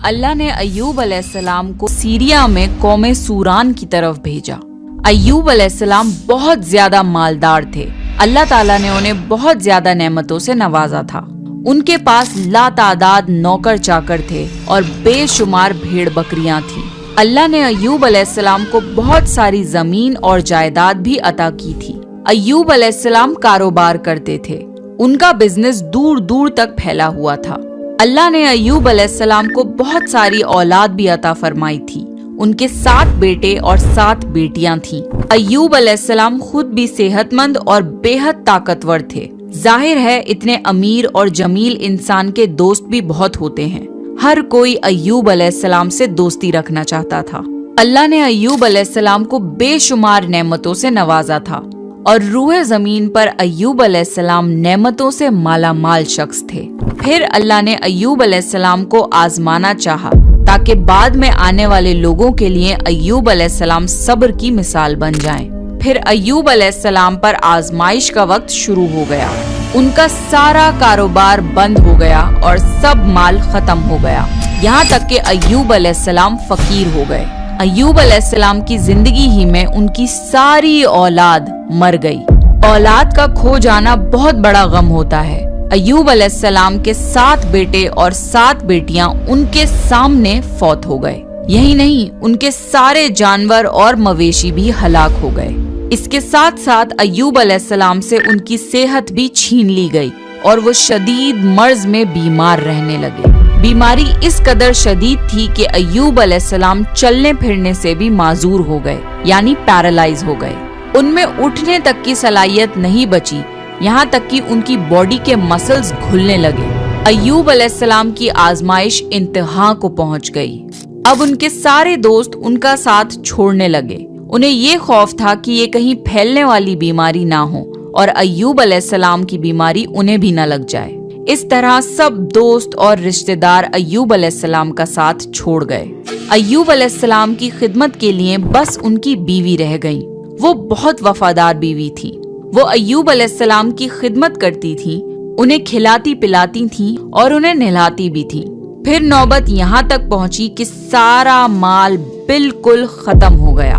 اللہ نے ایوب علیہ السلام کو सीरिया में कौमे सूरान की तरफ भेजा। अय्यूब अलैहिस्सलाम बहुत ज्यादा मालदार थे। अल्लाह ताला ने उन्हें बहुत ज्यादा नेमतों से नवाजा था। उनके पास लातादाद नौकर चाकर थे और बेशुमार भेड़ बकरियां थीं। अल्लाह ने अय्यूब अलैहिस्सलाम को बहुत सारी जमीन और जायदाद भी अता की थी। अय्यूब अलैहिस्सलाम कारोबार करते थे। उनका बिजनेस दूर दूर तक फैला हुआ था। अल्लाह ने अय्यूब अलैहिस्सलाम को बहुत सारी औलाद भी अता फरमाई थी। उनके 7 बेटे और 7 बेटियां थीं। अय्यूब अलैहिस्सलाम खुद भी सेहतमंद और बेहद ताकतवर थे। जाहिर है इतने अमीर और जमील इंसान के दोस्त भी बहुत होते हैं। हर कोई अय्यूब अलैहिस्सलाम से दोस्ती रखना चाहता था। अल्लाह ने अय्यूब अलैहिस्सलाम को बेशुमार नेमतों से नवाजा था और रूहे जमीन पर अय्यूब अलैहिस्सलाम नेमतों से मालामाल शख्स थे। फिर अल्लाह ने अय्यूब अलैहिस्सलाम को आजमाना चाहा ताकि बाद में आने वाले लोगों के लिए अय्यूब अलैहिस्सलाम सब्र की मिसाल बन जाएं। फिर अय्यूब अलैहिस्सलाम पर आजमाइश का वक्त शुरू हो गया। उनका सारा कारोबार बंद हो गया और सब माल खत्म हो गया। यहाँ तक कि अय्यूब अलैहिस्सलाम फकीर हो गए। अय्यूब अलैहिस्सलाम की जिंदगी ही में उनकी सारी औलाद मर गई। औलाद का खो जाना बहुत बड़ा गम होता है। अय्यूब अलैहिस्सलाम के 7 बेटे और 7 बेटियां उनके सामने फौत हो गए। यही नहीं, उनके सारे जानवर और मवेशी भी हलाक हो गए। इसके साथ साथ अय्यूब अलैहिस्सलाम से उनकी सेहत भी छीन ली गई और वो शदीद मर्ज में बीमार रहने लगे। बीमारी इस कदर शदीद थी कि अय्यूब अलैहिस्सलाम चलने फिरने से भी माजूर हो गए, यानी पैरालाइज हो गए। उनमें उठने तक की सलाहियत नहीं बची, यहाँ तक कि उनकी बॉडी के मसल्स घुलने लगे। अय्यूब अलैहिस्सलाम की आजमाइश इंतहा को पहुंच गई। अब उनके सारे दोस्त उनका साथ छोड़ने लगे। उन्हें ये खौफ था कि ये कहीं फैलने वाली बीमारी ना हो और अय्यूब अलैहिस्सलाम की बीमारी उन्हें भी न लग जाए। इस तरह सब दोस्त और रिश्तेदार अय्यूब अलैहिस्सलाम का साथ छोड़ गए। अय्यूब अलैहिस्सलाम की खिदमत के लिए बस उनकी बीवी रह गई। वो बहुत वफादार बीवी थी। वो अय्यूब अलैहिस्सलाम की खिदमत करती थी, उन्हें खिलाती पिलाती थी और उन्हें नहलाती भी थी। फिर नौबत यहाँ तक पहुंची कि सारा माल बिल्कुल खत्म हो गया।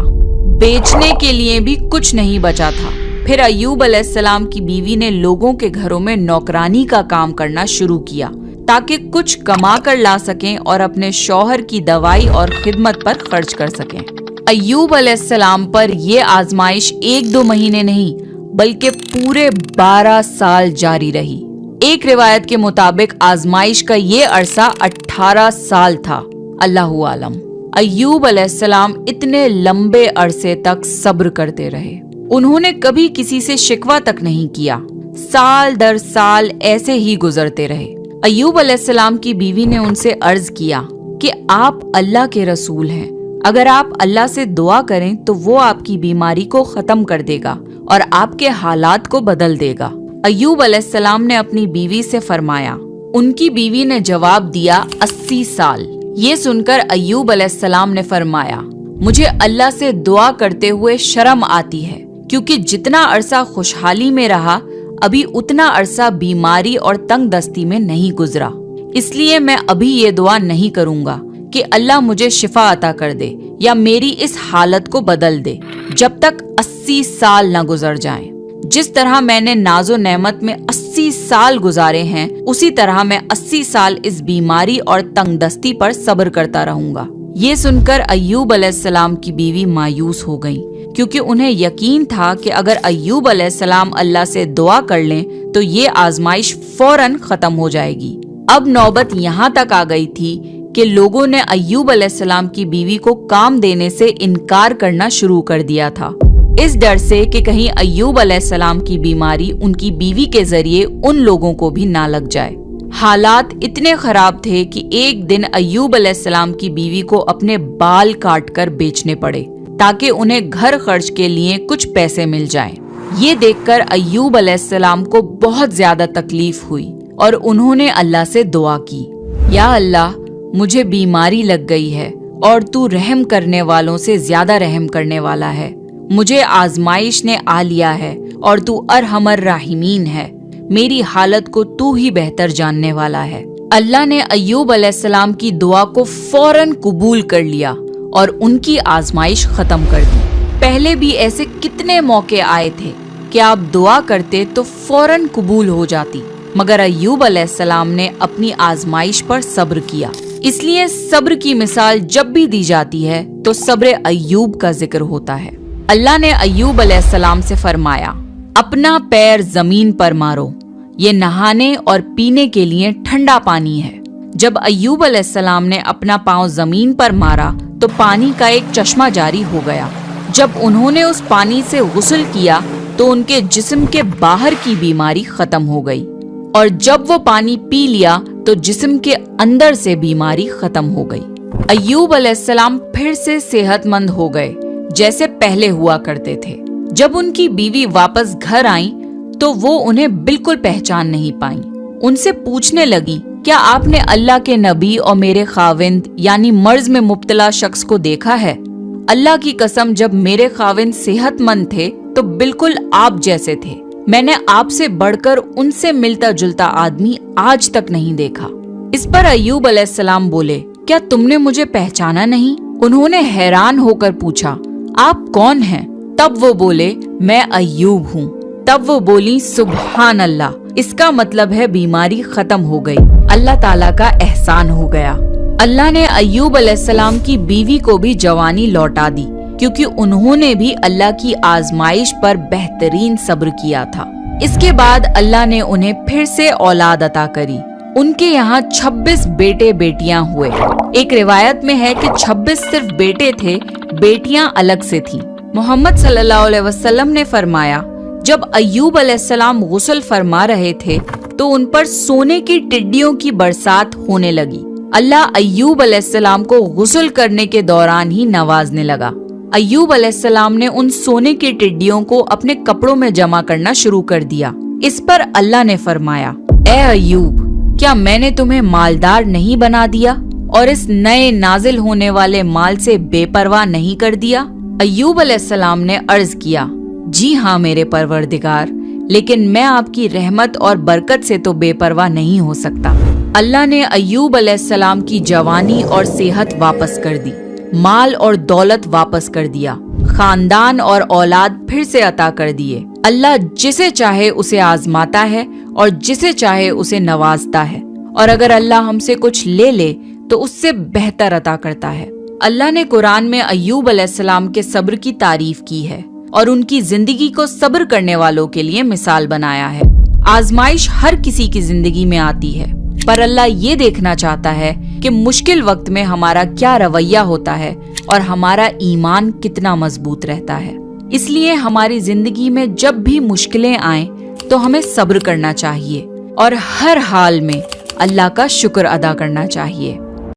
बेचने के लिए भी कुछ नहीं बचा था। फिर अय्यूब अलैहिस्सलाम की बीवी ने लोगों के घरों में नौकरानी का काम करना शुरू किया ताकि कुछ कमा कर ला सकें और अपने शौहर की दवाई और खिदमत पर खर्च कर सकें। अय्यूब अलैहिस्सलाम पर ये आजमाइश 1-2 महीने नहीं बल्कि पूरे 12 साल जारी रही। एक रिवायत के मुताबिक आजमाइश का ये अरसा 18 साल था। अल्लाहु आलम। अय्यूब अलैहिस्सलाम इतने लंबे अरसे तक सब्र करते रहे। उन्होंने कभी किसी से शिकवा तक नहीं किया। साल दर साल ऐसे ही गुजरते रहे। अय्यूब अलैहिस्सलाम की बीवी ने उनसे अर्ज किया कि आप अल्लाह के रसूल हैं, अगर आप अल्लाह से दुआ करें तो वो आपकी बीमारी को खत्म कर देगा और आपके हालात को बदल देगा। अय्यूब अलैहिस्सलाम ने अपनी बीवी से फरमाया। उनकी बीवी ने जवाब दिया 80 साल। ये सुनकर अय्यूब अलैहिस्सलाम ने फरमाया, मुझे अल्लाह से दुआ करते हुए शर्म आती है क्योंकि जितना अरसा खुशहाली में रहा अभी उतना अरसा बीमारी और तंग दस्ती में नहीं गुजरा। इसलिए मैं अभी ये दुआ नहीं करूंगा कि अल्लाह मुझे शिफा अता कर दे या मेरी इस हालत को बदल दे जब तक 80 साल न गुजर जाएं। जिस तरह मैंने नाजो नेमत में 80 साल गुजारे हैं उसी तरह मैं 80 साल इस बीमारी और तंग दस्ती पर सब्र करता रहूंगा। ये सुनकर अय्यूब अलैहिस्सलाम की बीवी मायूस हो गई क्योंकि उन्हें यकीन था कि अगर अय्यूब अलैहिस्सलाम अल्लाह से दुआ कर लें तो ये आजमाइश फौरन खत्म हो जाएगी। अब नौबत यहाँ तक आ गई थी कि लोगों ने अय्यूब अलैहिस्सलाम की बीवी को काम देने से इनकार करना शुरू कर दिया था, इस डर से कि कहीं अय्यूब अलैहिस्सलाम की बीमारी उनकी बीवी के जरिए उन लोगों को भी ना लग जाए। हालात इतने खराब थे कि एक दिन अय्यूब अलैहिस्सलाम की बीवी को अपने बाल काट कर बेचने पड़े ताकि उन्हें घर खर्च के लिए कुछ पैसे मिल जाएं। ये देखकर अय्यूब अलैहिस्सलाम को बहुत ज्यादा तकलीफ हुई और उन्होंने अल्लाह से दुआ की, या अल्लाह मुझे बीमारी लग गई है और तू रहम करने वालों से ज्यादा रहम करने वाला है। मुझे आजमाइश ने आ लिया है और तू अरहमर राहिमीन है। मेरी हालत को तू ही बेहतर जानने वाला है। अल्लाह ने अय्यूब अलैहिस्सलाम की दुआ को फौरन कबूल कर लिया और उनकी आजमाइश खत्म कर दी। पहले भी ऐसे कितने मौके आए थे कि आप दुआ करते तो फौरन कबूल हो जाती, मगर अय्यूब अलैहिस्सलाम ने अपनी आजमाइश पर सब्र किया। इसलिए सब्र की मिसाल जब भी दी जाती है तो सब्र अय्यूब का जिक्र होता है। अल्लाह ने अय्यूब अलैहिस्सलाम से फरमाया, अपना पैर जमीन पर मारो, ये नहाने और पीने के लिए ठंडा पानी है। जब अय्यूब अलैहिस्सलाम ने अपना पांव जमीन पर मारा तो पानी का एक चश्मा जारी हो गया। जब उन्होंने उस पानी से गुस्ल किया तो उनके जिस्म के बाहर की बीमारी खत्म हो गई, और जब वो पानी पी लिया तो जिस्म के अंदर से बीमारी खत्म हो गई। अय्यूब अलैहिस्सलाम फिर से सेहतमंद हो गए जैसे पहले हुआ करते थे। जब उनकी बीवी वापस घर आई तो वो उन्हें बिल्कुल पहचान नहीं पाई। उनसे पूछने लगी, क्या आपने अल्लाह के नबी और मेरे खाविंद यानी मर्ज में मुब्तला शख्स को देखा है? अल्लाह की कसम, जब मेरे खाविंद सेहतमंद थे तो बिल्कुल आप जैसे थे। मैंने आपसे बढ़कर उनसे मिलता जुलता आदमी आज तक नहीं देखा। इस पर अय्यूब अलैहिस्सलाम बोले, क्या तुमने मुझे पहचाना नहीं? उन्होंने हैरान होकर पूछा, आप कौन हैं? तब वो बोले, मैं अय्यूब हूँ। तब वो बोली, सुभान अल्लाह, इसका मतलब है बीमारी खत्म हो गई, अल्लाह ताला का एहसान हो गया। अल्लाह ने अय्यूब अलैहिस्सलाम की बीवी को भी जवानी लौटा दी, क्योंकि उन्होंने भी अल्लाह की आजमाइश पर बेहतरीन सब्र किया था। इसके बाद अल्लाह ने उन्हें फिर से औलाद अता करी। उनके यहाँ 26 बेटे बेटियां हुए। एक रिवायत में है कि 26 सिर्फ बेटे थे, बेटियां अलग से थीं। मोहम्मद सल्लल्लाहु अलैहि वसल्लम ने फरमाया, जब अय्यूब अलैहिस्सलाम गुस्ल फरमा रहे थे तो उन पर सोने की टिड्डियों की बरसात होने लगी। अल्लाह अय्यूब अलैहिस्सलाम को गुस्ल करने के दौरान ही नवाजने लगा। अय्यूब अलैहिस्सलाम ने उन सोने की टिड्डियों को अपने कपड़ों में जमा करना शुरू कर दिया। इस पर अल्लाह ने फरमाया, ए अय्यूब, क्या मैंने तुम्हें मालदार नहीं बना दिया और इस नए नाजिल होने वाले माल से बेपरवाह नहीं कर दिया? अय्यूब अलैहिस्सलाम ने अर्ज किया, जी हाँ मेरे परवरदिगार, लेकिन मैं आपकी रहमत और बरकत से तो बेपरवाह नहीं हो सकता। अल्लाह ने अय्यूब अलैहिस्सलाम की जवानी और सेहत वापस कर दी, माल और दौलत वापस कर दिया, खानदान और औलाद फिर से अता कर दिए। अल्लाह जिसे चाहे उसे आजमाता है और जिसे चाहे उसे नवाजता है, और अगर अल्लाह हमसे कुछ ले ले तो उससे बेहतर अता करता है। अल्लाह ने कुरान में अय्यूब अलैहिस्सलाम के सब्र की तारीफ की है और उनकी जिंदगी को सब्र करने वालों के लिए मिसाल बनाया है। आजमाइश हर किसी की जिंदगी में आती है, पर अल्लाह ये देखना चाहता है कि मुश्किल वक्त में हमारा क्या रवैया होता है और हमारा ईमान कितना मजबूत रहता है। इसलिए हमारी जिंदगी में जब भी मुश्किलें आएं तो हमें सब्र करना चाहिए और हर हाल में अल्लाह का शुक्र अदा करना चाहिए।